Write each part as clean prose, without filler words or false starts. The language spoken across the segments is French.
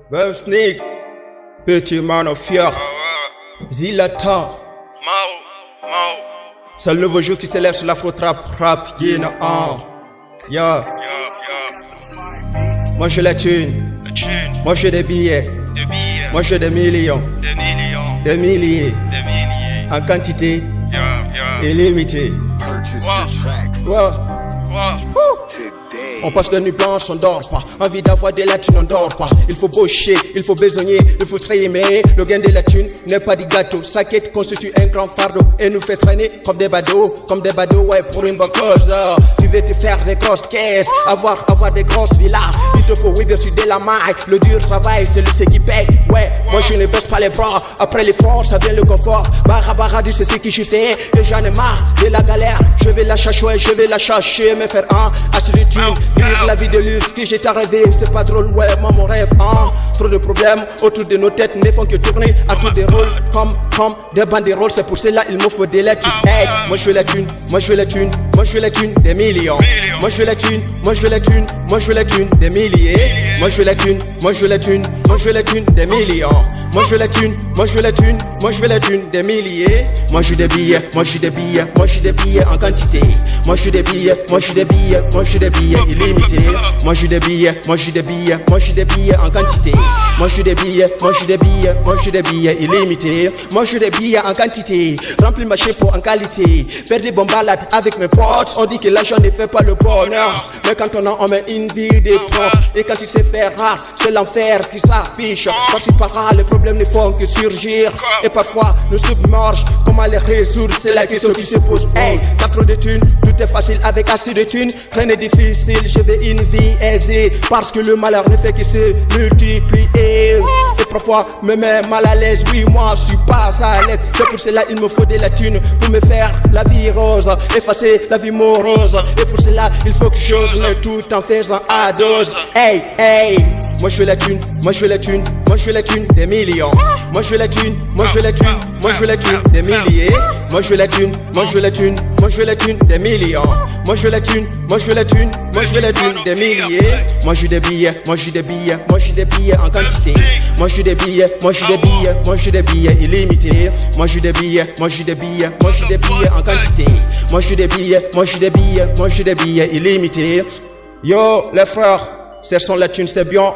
Bum Sneak, petit man of fier, Zilata, c'est le nouveau jour qui s'élève sur l'afro-trap, rap, yéna, yeah. Moi j'ai la thune, moi j'ai des billets, moi j'ai des millions, des milliers, en quantité illimitée. On passe de nuit blanche, on dort pas. Envie d'avoir des lacunes, on dort pas. Il faut boucher, il faut besogner, il faut se mais le gain de la thune n'est pas du gâteau. Sa quête constitue un grand fardeau et nous fait traîner comme des badauds, ouais, pour une bonne cause. Tu veux te faire des grosses caisses, avoir des grosses villas. Il te faut, oui, bien sûr, de la maille. Le dur travail, c'est lui qui paye. Ouais, moi je ne baisse pas les bras. Après l'effort, ça vient le confort. Barra, tu sais ce que je fais. Et j'en ai marre de la galère. Je vais la chercher, me faire assez de thunes. Vivre la vie de luxe que j'ai rêvé, c'est pas drôle, ouais, moi mon rêve, Trop de problèmes autour de nos têtes ne font que tourner à tous des rôles, comme des banderoles, c'est pour cela il me faut des lettres. Hey, moi je veux la thune, moi je veux la thune, moi je veux la thune, des millions. Moi je veux la thune, moi je veux la thune, moi je veux la thune, des milliers. Moi je veux la thune, moi je veux la thune, moi je veux la thune, des millions. Moi je veux la thune, moi je veux la thune, moi je veux la thune, des milliers. Moi je veux des billets, moi je veux des billets, moi je veux des billets en quantité. Moi je veux des billets, moi je veux des billets, moi je veux des billets illimités. Moi je veux des billets, moi je veux des billets, moi je veux des billets en quantité. Moi je veux des billets, moi je veux des billets, moi je veux des billets illimités. Moi je veux des billets en quantité, remplir ma chapeau en qualité. Faire des bonnes balades avec mes potes. On dit que l'argent ne fait pas le bonheur, mais quand on met une vie de prince. Et quand il se fait rare, c'est l'enfer qui s'affiche. Par-ci par-là, les problèmes ne font que surgir. Et parfois nous submergent. Comment les résoudre, c'est la question qui se pose. Hey, t'as trop de thunes, tout est facile avec assez de thunes. Rien n'est difficile, je veux une vie aisée. Parce que le malheur ne fait que se multiplier. Et parfois me met mal à l'aise. Oui, moi je suis pas à l'aise. C'est pour cela il me faut de la thune pour me faire la vie rose, effacer la vie morose. Et pour cela il faut que j'ose, mais tout en faisant à dose. Hey, hey, moi je veux la thune, moi je veux la thune, moi je veux la thune, des millions. Moi je veux la thune, moi je veux la thune, moi je veux la thune, des milliers. Moi je veux la thune, moi je veux la thune, moi je veux la thune, des millions. Moi je veux la thune, moi je veux la thune, moi je veux la thune, des milliers. Moi je veux des billets, moi je veux des billets, moi je veux des billets en quantité. Moi je veux des billets, moi je veux des billets, moi je veux des billets illimités. Moi je veux des billets, moi je veux des billets, moi je veux des billets en quantité. Moi je veux des billets, moi je veux des billets, moi je veux des billets illimités. Yo les frères, ce sont la thune, c'est bien,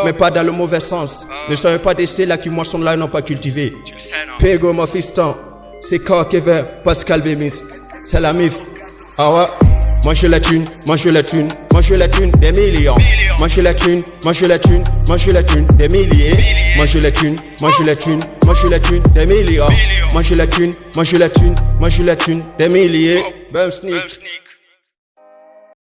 mais pas dans le mauvais sens. Ne soyez pas des ceux-là qui moissonnent là et n'ont pas cultivé. Pego mon fiston, c'est Kevin, Pascal Bémis, c'est la mif. Ah ouais. Moi je veux la thune, moi je veux la thune, moi je veux la thune, des millions. Moi je veux la thune, moi je veux la thune, moi je veux la thune, des milliers. Moi je veux la thune, moi je veux la thune, moi je veux la thune, des millions. Moi je veux la thune, moi je veux la thune, moi je veux la thune, des milliers. Bum Sneak.